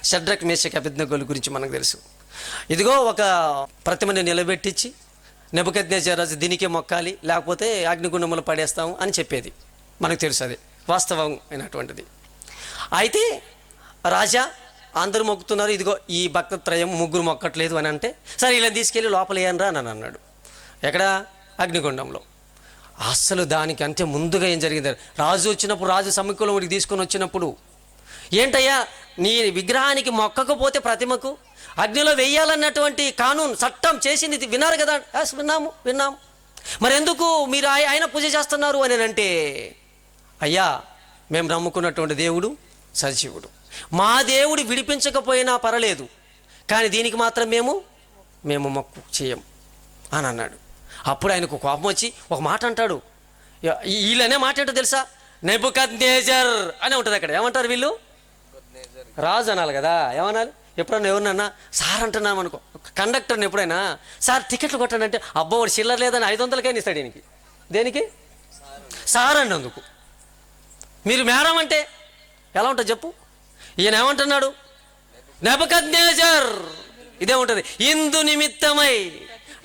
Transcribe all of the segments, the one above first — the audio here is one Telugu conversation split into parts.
షడ్రక్ మేషక్ అబేద్నెగోల గురించి మనకు తెలుసు. ఇదిగో ఒక ప్రతిమని నిలబెట్టించి నెబుకద్నెజర్ రాజు దీనికే మొక్కాలి, లేకపోతే అగ్నిగుండంలో పడేస్తాము అని చెప్పేది మనకు తెలుసు. అది వాస్తవం అయినటువంటిది. అయితే రాజా అందరూ మొక్కుతున్నారు, ఇదిగో ఈ భక్తత్రయం ముగ్గురు మొక్కట్లేదు అని అంటే, సరే ఇలా తీసుకెళ్ళి లోపల వేయనరా అని అన్నాడు. ఎక్కడ? అగ్నిగుండంలో. అసలు దానికంటే ముందుగా ఏం జరిగింది? రాజు వచ్చినప్పుడు, రాజు సముఖంలో వాడికి తీసుకొని వచ్చినప్పుడు, ఏంటయ్యా నీ విగ్రహానికి మొక్కకపోతే ప్రతిమకు అగ్నిలో వెయ్యాలన్నటువంటి కానూన్ చట్టం చేసింది విన్నారు కదా? విన్నాము. మరి ఎందుకు మీరు ఆయన పూజ చేస్తున్నారు అని అంటే, అయ్యా మేము నమ్ముకున్నటువంటి దేవుడు సజీవుడు, మా దేవుడు విడిపించకపోయినా పర్వాలేదు, కానీ దీనికి మాత్రం మేము మొక్కు చేయం అని అన్నాడు. అప్పుడు ఆయనకు కోపం వచ్చి ఒక మాట అంటాడు. వీళ్ళనే మాట ఏంటో తెలుసా? నెబుకద్నెజర్ అని ఉంటుంది అక్కడ. ఏమంటారు వీళ్ళు? రాజు అనాలి కదా, ఏమనాలి? ఎప్పుడన్నా ఎవరినన్నా సార్ అంటున్నాం అనుకో, కండక్టర్ని ఎప్పుడైనా సార్ టికెట్లు కొట్టానంటే, అబ్బో వాడు చిల్లర లేదని 500కైనా ఇస్తాడు ఈయనకి. దేనికి? సార్ అన్నందుకు. మీరు మేడం అంటే ఎలా ఉంటుంది చెప్పు? ఈయన ఏమంటున్నాడు? నెబుకద్నెజర్. ఇదే ఉంటుంది. ఇందు నిమిత్తమై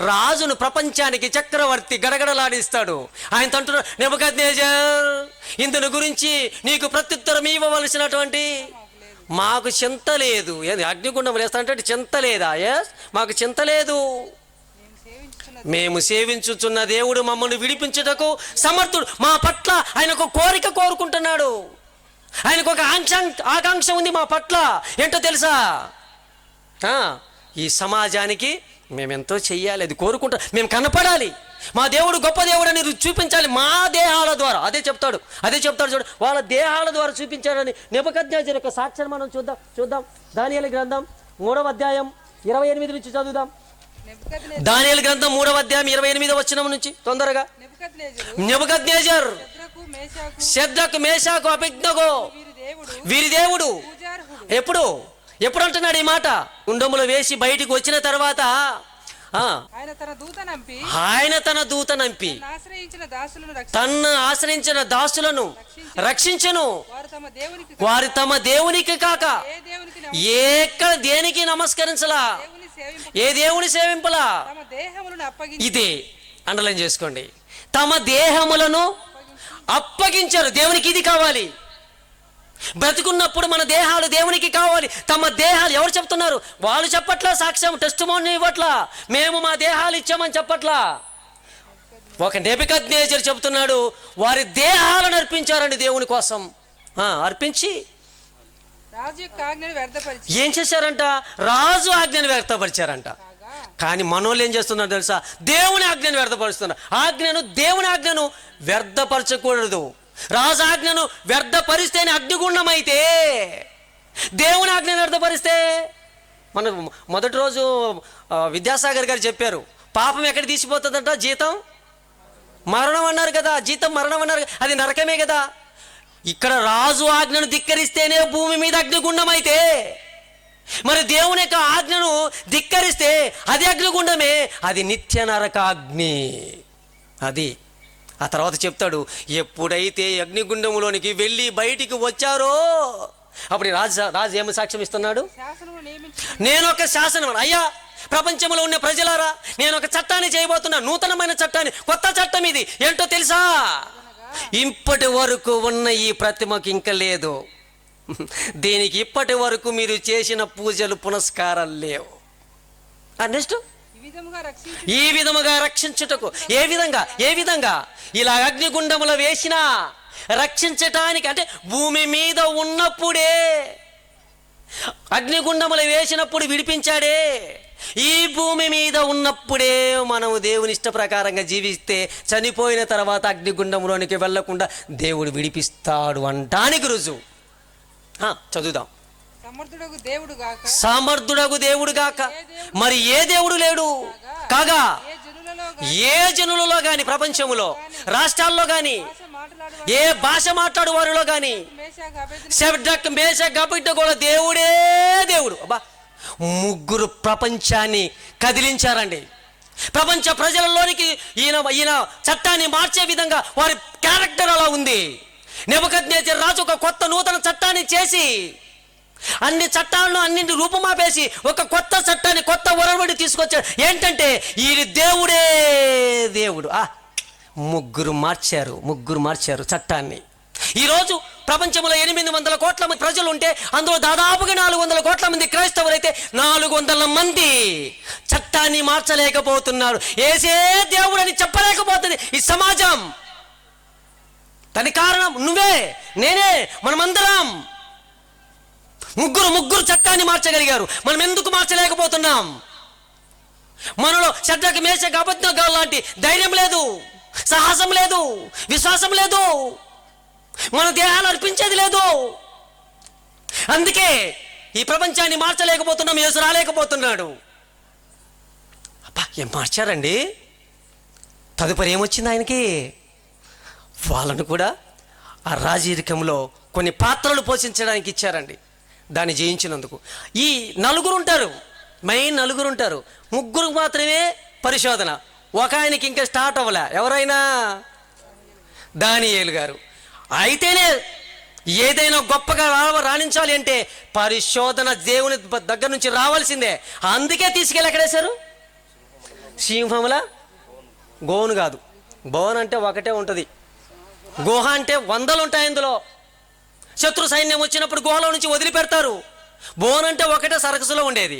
రాజును ప్రపంచానికి చక్రవర్తి గడగడలాడిస్తాడు. ఆయన అంటున్నాడు, నెబుకద్నెజర్ ఇందుని గురించి నీకు ప్రత్యుత్తరం ఇవ్వవలసినటువంటి మాకు చింత లేదు. ఏంది అగ్నిగుండం వేస్తా అంటే చింత లేదా? ఎస్, మాకు చింత లేదు. మేము సేవించుచున్న దేవుడు మమ్మల్ని విడిపించుటకు సమర్థుడు. మా పట్ల ఆయనకు కోరిక కోరుకుంటున్నాడు. ఆయనకు ఒక ఆకాంక్ష ఉంది మా పట్ల. ఏంటో తెలుసా? ఈ సమాజానికి మేమెంతో చెయ్యాలి, అది కోరుకుంటా, మేము కనపడాలి, మా దేవుడు గొప్ప దేవుడు అని చూపించాలి మా దేహాల ద్వారా. అదే చెప్తాడు చూడు, వాళ్ళ దేహాల ద్వారా చూపించాడని నెబుకద్నెజర్ యొక్క సాక్ష్యం మనం చూద్దాం. దానియేలు గ్రంథం 3వ అధ్యాయం 28 నుంచి చదువుదాం. దానియేలు గ్రంథం 3వ అధ్యాయం 28వ వచనం నుంచి తొందరగా. నెబుకద్నెజర్ షద్రకు మేషాకు అబేద్నెగో వీరి దేవుడు. ఎప్పుడు అంటున్నాడు ఈ మాట? గుండములో వేసి బయటికి వచ్చిన తర్వాత ఆయన తన దూత నంపి తన్ను ఆశ్రయించిన దాసులను రక్షించను. వారు తమ దేవునికి కాక ఎక్కడ దేనికి నమస్కరించలా, ఏ దేవుని సేవింపలా. ఇదే అండర్లైన్ చేసుకోండి. తమ దేహములను అప్పగించారు. దేవునికి ఇది కావాలి. బ్రతుకున్నప్పుడు మన దేహాలు దేవునికి కావాలి. తమ దేహాలు ఎవరు చెప్తున్నారు? వాళ్ళు చెప్పట్లా, సాక్ష్యం టెస్టిమోనీ ఇవ్వట్లా, మేము మా దేహాలు ఇచ్చామని చెప్పట్లా. ఒక నెబుకద్నెజర్ చెబుతున్నాడు, వారి దేహాలను అర్పించారండి దేవుని కోసం. అర్పించి ఏం చేశారంట? రాజు ఆజ్ఞను వ్యక్తపరిచారంట. కానీ మనోళ్ళు ఏం చేస్తున్నారు తెలుసా? దేవుని ఆజ్ఞను వ్యర్థపరుస్తున్నారు. దేవుని ఆజ్ఞను వ్యర్థపరచకూడదు. రాజాజ్ఞను వ్యర్థపరిస్తేనే అగ్నిగుండం అయితే, దేవుని ఆజ్ఞను వ్యర్థపరిస్తే. మన మొదటి రోజు విద్యాసాగర్ గారు చెప్పారు, పాపం ఎక్కడ తీసిపోతుందంట? జీతం మరణం అన్నారు కదా. జీతం మరణం అన్నారు, అది నరకమే కదా. ఇక్కడ రాజు ఆజ్ఞను ధిక్కరిస్తేనే భూమి మీద అగ్నిగుండం అయితే, మరి దేవుని యొక్క ఆజ్ఞను ధిక్కరిస్తే అది అగ్నిగుండమే, అది నిత్య నరకాగ్ని. అది ఆ తర్వాత చెప్తాడు, ఎప్పుడైతే అగ్నిగుండములోనికి వెళ్ళి బయటికి వచ్చారో అప్పుడు రాజు ఏమి సాక్ష్యం ఇస్తున్నాడు? నేను ఒక శాసనం, అయ్యా ప్రపంచంలో ఉన్న ప్రజలారా, నేను ఒక చట్టాన్ని చేయబోతున్నా, నూతనమైన చట్టాన్ని, కొత్త చట్టం ఇది. ఏంటో తెలుసా? ఇప్పటి వరకు ఉన్న ఈ ప్రతిమకు ఇంకా లేదు, దీనికి ఇప్పటి వరకు మీరు చేసిన పూజలు పునస్కారాలు లేవు. నెక్స్ట్ ఈ విధముగా రక్షించుటకు. ఏ విధంగా? ఇలా అగ్నిగుండములో వేసినా రక్షించటానికి, అంటే భూమి మీద ఉన్నప్పుడే అగ్నిగుండములో వేసినప్పుడు విడిపించాడే. ఈ భూమి మీద ఉన్నప్పుడే మనము దేవుని ఇష్ట ప్రకారంగా జీవిస్తే చనిపోయిన తర్వాత అగ్నిగుండంలోనికి వెళ్లకుండా దేవుడు విడిపిస్తాడు అంటానికి రుజువు. చదువుదాం. సమర్థుడగు దేవుడు గాక మరి ఏ దేవుడు లేడు కాగా, ఏ జనులలో గాని, ప్రపంచములో రాష్ట్రాల్లో గాని, ఏ భాష మాట్లాడు వారిలో గాని, షడ్రక్ మేషక్ అబేద్నెగో దేవుడే దేవుడు. అబ్బా, ముగ్గురు ప్రపంచాన్ని కదిలించారండి. ప్రపంచ ప్రజలలోనికి ఈయన చట్టాన్ని మార్చే విధంగా వారి క్యారెక్టర్ అలా ఉంది. నెబుకద్నెజర్ రాజు ఒక కొత్త నూతన చట్టాన్ని చేసి అన్ని చట్టాలను అన్నింటి రూపుమాపేసి ఒక కొత్త చట్టాన్ని, కొత్త ఒరవడి తీసుకొచ్చాడు. ఏంటంటే ఈ దేవుడే దేవుడు. ముగ్గురు మార్చారు చట్టాన్ని. ఈరోజు ప్రపంచంలో 800 కోట్ల మంది ప్రజలు ఉంటే అందులో దాదాపుగా 400 కోట్ల మంది క్రైస్తవులైతే 400 మంది చట్టాన్ని మార్చలేకపోతున్నారు. ఏసే దేవుడు అని చెప్పలేకపోతుంది ఈ సమాజం. దానికి కారణం నువ్వే, నేనే, మనమందరం. ముగ్గురు చట్టాన్ని మార్చగలిగారు. మనం ఎందుకు మార్చలేకపోతున్నాం? మనలో శద్రకు, మేషకు, అబేద్నెగో లాంటి ధైర్యం లేదు, సాహసం లేదు, విశ్వాసం లేదు, మన దేహాలు అర్పించేది లేదు. అందుకే ఈ ప్రపంచాన్ని మార్చలేకపోతున్నాం. యేసు రాలేకపోతున్నాడు. ఏం మార్చారండి? తదుపరి ఏమొచ్చింది ఆయనకి? వాళ్ళను కూడా ఆ రాజరికంలో కొన్ని పాత్రలు పోషించడానికి ఇచ్చారండి. దాన్ని జయించినందుకు ఈ 4 ఉంటారు, మెయిన్ 4 ఉంటారు. 3 మాత్రమే పరిశోధన. ఒక ఆయనకి ఇంకా స్టార్ట్ అవ్వలే. ఎవరైనా దానియేలు గారు. అయితేనే ఏదైనా గొప్పగా రాణించాలి అంటే పరిశోధన దేవుని దగ్గర నుంచి రావాల్సిందే. అందుకే తీసుకెళ్ళి ఎక్కడేశారు? సింహముల గోను కాదు, బోన్ అంటే ఒకటే ఉంటుంది, గుహ అంటే 100 ఉంటాయి. అందులో శత్రు సైన్యం వచ్చినప్పుడు గుహలో నుంచి వదిలిపెడతారు. బోన్ అంటే ఒకటే సరకసులో ఉండేది,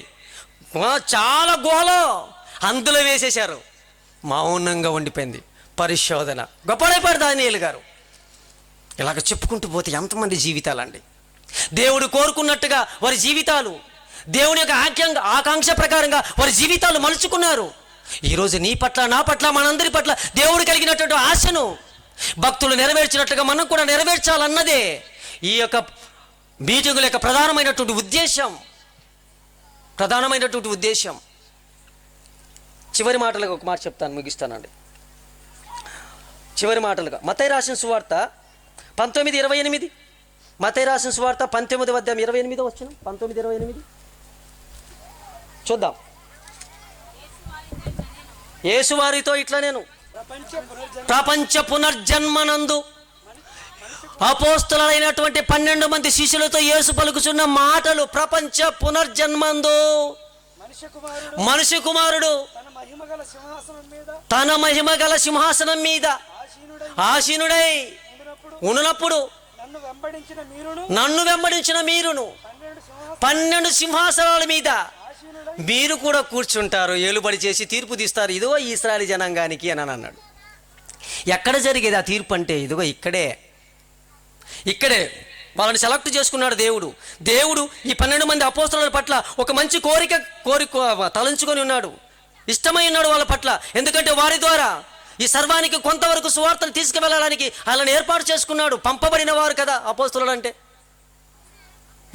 చాలా గుహలో అందులో వేసేశారు. మౌనంగా ఉండిపోయింది పరిశోధన. గొప్పడైపోయాడు దానియేలు గారు. ఇలాగ చెప్పుకుంటూ పోతే ఎంతమంది జీవితాలండి. దేవుడు కోరుకున్నట్టుగా వారి జీవితాలు, దేవుని యొక్క ఆకాంక్ష ప్రకారంగా వారి జీవితాలు మలుచుకున్నారు. ఈరోజు నీ పట్ల, నా పట్ల, మనందరి పట్ల దేవుడు కలిగినటువంటి ఆశను భక్తులు నెరవేర్చినట్లుగా మనం కూడా నెరవేర్చాలన్నదే ఈ యొక్క మీటింగుల యొక్క ప్రధానమైనటువంటి ఉద్దేశం. చివరి మాటలుగా ఒక మాట చెప్తాను, ముగిస్తానండి. చివరి మాటలుగా మత్తయి రాసిన సువార్త 19:28. మత్తయి రాసిన సువార్త 19:28 19:28 చూద్దాం. యేసు వారితో ఇట్లా, నేను ప్రపంచ పునర్జన్మనందు అపోస్తలులైనటువంటి 12 మంది శిష్యులతో యేసు పలుకుచున్న మాటలు. ప్రపంచ పునర్జన్మందు మనిషి కుమారుడు తన మహిమగల సింహాసనం మీద ఆసీనుడై ఉన్నప్పుడు నన్ను వెంబడించిన మీరును 12 సింహాసనాల మీద మీరు కూడా కూర్చుంటారు, ఏలుబడి చేసి తీర్పు తీస్తారు. ఇదిగో ఇశ్రాయేలు జనాంగానికి అని అన్నాడు. ఎక్కడ జరిగేది ఆ తీర్పు అంటే? ఇదిగో ఇక్కడే వాళ్ళని సెలెక్ట్ చేసుకున్నాడు దేవుడు. ఈ 12 మంది అపోస్తలుల పట్ల ఒక మంచి కోరిక తలంచుకొని ఉన్నాడు, ఇష్టమై ఉన్నాడు వాళ్ళ పట్ల. ఎందుకంటే వారి ద్వారా ఈ సర్వానికి కొంతవరకు సువార్తను తీసుకువెళ్ళడానికి వాళ్ళని ఏర్పాటు చేసుకున్నాడు. పంపబడిన వారు కదా అపోస్తలులు అంటే.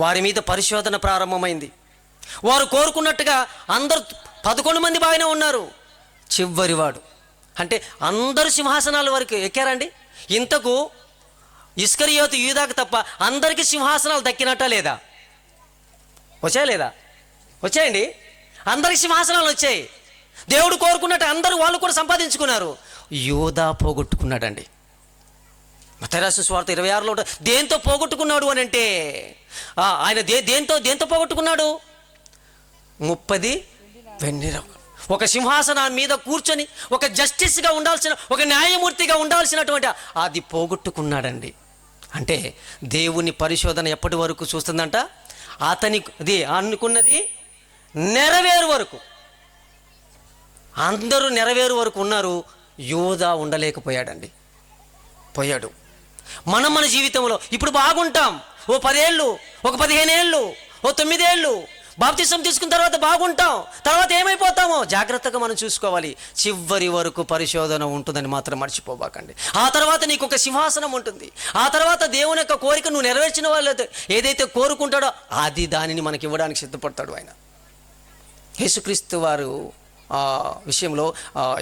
వారి మీద పరిశోధన ప్రారంభమైంది. వారు కోరుకున్నట్టుగా అందరూ 11 మంది బాగానే ఉన్నారు. చివరివాడు అంటే అందరూ సింహాసనాల వరకు ఎక్కారండి. ఇంతకు ఇస్కరియోతు యూదాకు తప్ప అందరికీ సింహాసనాలు దక్కినట్టా లేదా? వచ్చాయండి. అందరికి సింహాసనాలు వచ్చాయి. దేవుడు కోరుకున్నట్టు అందరూ వాళ్ళు కూడా సంపాదించుకున్నారు. యూదా పోగొట్టుకున్నాడండి. మత్తయి రాసిన సువార్త 26లో దేంతో పోగొట్టుకున్నాడు అని అంటే ఆయన దేంతో పోగొట్టుకున్నాడు? 30 వెండి రొక్కలు. ఒక సింహాసనం మీద కూర్చొని ఒక జస్టిస్గా ఉండాల్సిన, ఒక న్యాయమూర్తిగా ఉండాల్సినటువంటి అది పోగొట్టుకున్నాడండి. అంటే దేవుని పరిశోధన ఎప్పటి వరకు చూస్తుందంట? అతనికి అనుకున్నది నెరవేరు వరకు. అందరూ నెరవేరు వరకు ఉన్నారు. యూదా ఉండలేకపోయాడండి, పోయాడు. మన జీవితంలో ఇప్పుడు బాగుంటాం. ఓ 10 ఏళ్ళు, ఒక 15 ఏళ్ళు, ఓ 9 ఏళ్ళు బాప్తిసం తీసుకున్న తర్వాత బాగుంటాం. తర్వాత ఏమైపోతామో జాగ్రత్తగా మనం చూసుకోవాలి. చివరి వరకు పరిశోధన ఉంటుందని మాత్రం మర్చిపోబాకండి. ఆ తర్వాత నీకు ఒక సింహాసనం ఉంటుంది. ఆ తర్వాత దేవుని యొక్క కోరిక నువ్వు నెరవేర్చిన వాళ్ళు ఏదైతే కోరుకుంటాడో అది దానిని మనకి ఇవ్వడానికి సిద్ధపడతాడు ఆయన. యేసుక్రీస్తు వారు విషయంలో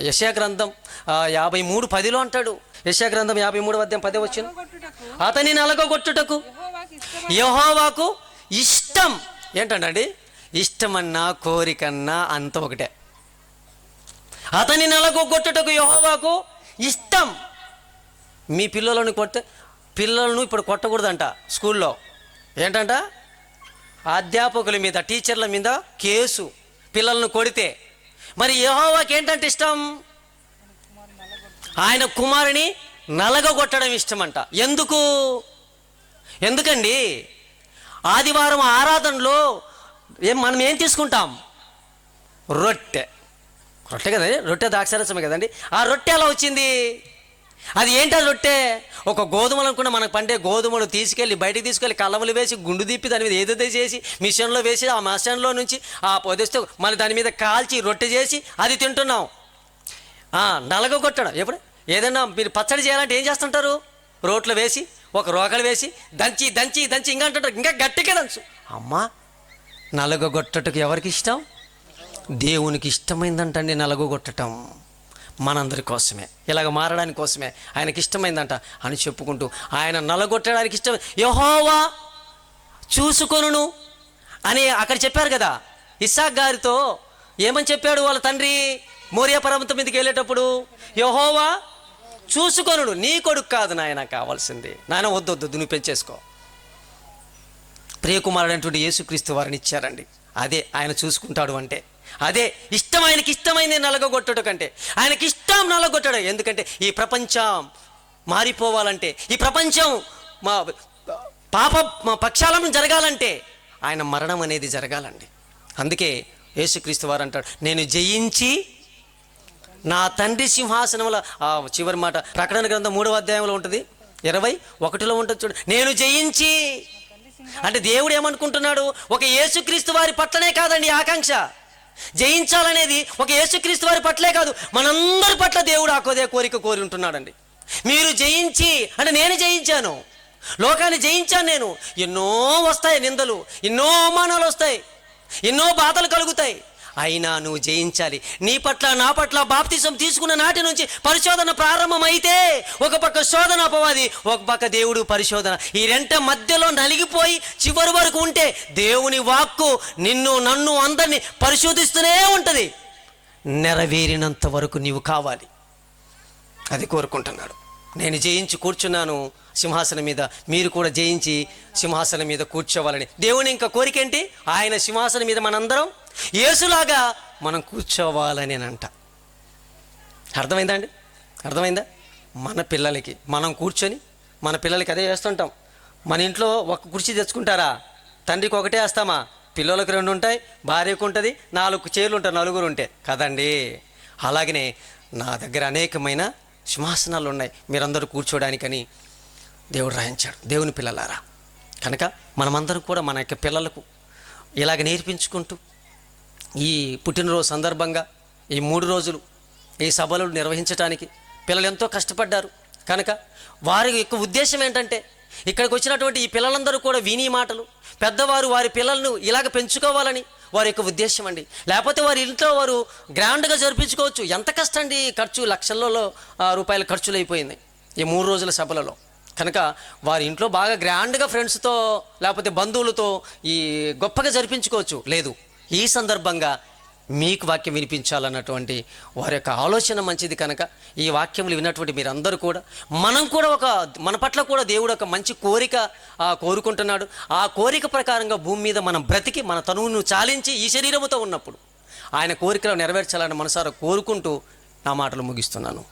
యెషయా గ్రంథం 53:10 అంటాడు. యెషయా గ్రంథం 53:10 అతని నలగొట్టుటకు యెహోవాకు ఇష్టం. ఏంటండి? ఇష్టమన్నా కోరికన్నా అంత ఒకటే. అతని నలగొట్టుటకు యెహోవాకు ఇష్టం. మీ పిల్లలను ఇప్పుడు కొట్టకూడదంట స్కూల్లో. ఏంటంట? అధ్యాపకుల మీద, టీచర్ల మీద కేసు, పిల్లలను కొడితే. మరి యెహోవాకి ఏంటంటే ఇష్టం? ఆయన కుమారుని నలగగొట్టడం ఇష్టమంట. ఎందుకండి ఆదివారం ఆరాధనలో మనం ఏం తీసుకుంటాం? రొట్టె కదండి, రొట్టె ద్రాక్షారసమే కదండి. ఆ రొట్టె ఎలా వచ్చింది? అది ఏంటి? ఆ రొట్టె ఒక గోధుమలు అనుకున్న మనకు పండే గోధుమలు బయటికి తీసుకెళ్ళి కలవలు వేసి గుండు తిప్పి దాని మీద ఏదేదో చేసి మిషన్లో వేసి ఆ మిషన్లో నుంచి ఆ పొదిస్తే మళ్ళీ దాని మీద కాల్చి రొట్టె చేసి అది తింటున్నాం. నలగొట్టడం. ఎప్పుడు ఏదైనా మీరు పచ్చడి చేయాలంటే ఏం చేస్తుంటారు? రోట్లో వేసి ఒక రోకలు వేసి దంచి దంచి దంచి ఇంకా అంటుంటారు, ఇంకా గట్టిగా దంచు. అమ్మా, నలగొట్టటకు ఎవరికి ఇష్టం? దేవునికి ఇష్టమైందంటండి నలగొట్టడం. మనందరి కోసమే, ఇలాగ మారడానికి కోసమే ఆయనకి ఇష్టమైందంట అని చెప్పుకుంటూ ఆయన నలగొట్టడానికి ఇష్టం. యెహోవా చూసుకొనును అని అక్కడ చెప్పారు కదా. ఇస్సాకు గారితో ఏమని చెప్పాడు వాళ్ళ తండ్రి? మోరియా పర్వతం మీదకి వెళ్ళేటప్పుడు యెహోవా చూసుకొనుడు, నీ కొడుకు కాదు నాయన కావాల్సింది, నాయన వద్దు నువ్వు పెంచేసుకో. ప్రియకుమారుడైనటువంటి యేసుక్రీస్తు వారిని ఇచ్చారండి. అదే ఆయన చూసుకుంటాడు అంటే అదే ఇష్టం. ఆయనకి ఇష్టమైంది నలగొట్టడం కంటే ఆయనకి ఇష్టం నలగొట్టడం. ఎందుకంటే ఈ ప్రపంచం మారిపోవాలంటే, ఈ ప్రపంచం మా పక్షాలను జరగాలంటే ఆయన మరణం అనేది జరగాలండి. అందుకే యేసుక్రీస్తు వారు అంటాడు, నేను జయించి నా తండ్రి సింహాసనంలో. ఆ చివరి మాట ప్రకటన గ్రంథం 3వ అధ్యాయంలో ఉంటుంది, 21లో ఉంటుంది చూడు. నేను జయించి అంటే దేవుడు ఏమనుకుంటున్నాడు? ఒక యేసుక్రీస్తు వారి పట్లనే కాదండి ఆకాంక్ష. జయించాలనేది ఒక యేసుక్రీస్తు వారి పట్లే కాదు, మనందరి పట్ల దేవుడు అదే కోరిక కోరి ఉంటున్నాడండి. మీరు జయించి అంటే నేను జయించాను, లోకాన్ని జయించాను నేను. ఎన్నో వస్తాయి నిందలు, ఎన్నో అవమానాలు వస్తాయి, ఎన్నో బాధలు కలుగుతాయి. అయినా నువ్వు జయించాలి. నీ పట్ల నా పట్ల బాప్తిసం తీసుకున్న నాటి నుంచి పరిశోధన ప్రారంభమైతే, ఒక పక్క శోధన అపవాది, ఒక పక్క దేవుడు పరిశోధన, ఈ రెంట మధ్యలో నలిగిపోయి చివరి వరకు ఉంటే దేవుని వాక్కు నిన్ను నన్ను అందరినీ పరిశోధిస్తూనే ఉంటుంది. నెరవేరినంత వరకు నీవు కావాలి, అది కోరుకుంటున్నాడు. నేను జయించి కూర్చున్నాను సింహాసనం మీద, మీరు కూడా జయించి సింహాసనం మీద కూర్చోవాలని. దేవుని ఇంకా కోరిక ఏంటి? ఆయన సింహాసనం మీద మనందరం యేసులాగా మనం కూర్చోవాలని అంట. అర్థమైందా? మన పిల్లలకి మనం కూర్చొని మన పిల్లలకి అదే వేస్తుంటాం. మన ఇంట్లో ఒక కుర్చీ తెచ్చుకుంటారా? తండ్రికి ఒకటే వేస్తామా? పిల్లలకు 2 ఉంటాయి, భార్యకు ఉంటుంది, 4 చైర్లు ఉంటాయి, 4 ఉంటే కదండి. అలాగనే నా దగ్గర అనేకమైన సింహాసనాలు ఉన్నాయి మీరందరూ కూర్చోడానికని దేవుడు రాయించాడు. దేవుని పిల్లలారా, కనుక మనమందరం కూడా మన యొక్క పిల్లలకు ఇలాగ నేర్పించుకుంటూ ఈ పుట్టినరోజు సందర్భంగా ఈ 3 రోజులు ఈ సభలు నిర్వహించడానికి పిల్లలు ఎంతో కష్టపడ్డారు. కనుక వారి యొక్క ఉద్దేశం ఏంటంటే, ఇక్కడికి వచ్చినటువంటి ఈ పిల్లలందరూ కూడా విని మాటలు, పెద్దవారు వారి పిల్లలను ఇలాగ పెంచుకోవాలని వారి యొక్క ఉద్దేశం అండి. లేకపోతే వారి ఇంట్లో వారు గ్రాండ్గా జరిపించుకోవచ్చు. ఎంత కష్టం అండి, ఖర్చు లక్షల్లో రూపాయల ఖర్చులు అయిపోయింది ఈ 3 రోజుల సభలలో. కనుక వారి ఇంట్లో బాగా గ్రాండ్గా ఫ్రెండ్స్తో లేకపోతే బంధువులతో ఈ గొప్పగా జరిపించుకోవచ్చు. లేదు, ఈ సందర్భంగా మీకు వాక్యం వినిపించాలన్నటువంటి వారి యొక్క ఆలోచన మంచిది. కనుక ఈ వాక్యములు విన్నటువంటి మీరందరూ కూడా మనం కూడా మన పట్ల కూడా దేవుడు ఒక మంచి కోరిక కోరుకుంటున్నాడు. ఆ కోరిక ప్రకారంగా భూమి మీద మనం బ్రతికి మన తనువును చాలించి ఈ శరీరముతో ఉన్నప్పుడు ఆయన కోరికలు నెరవేర్చాలని మనసారా కోరుకుంటూ నా మాటలు ముగిస్తున్నాను.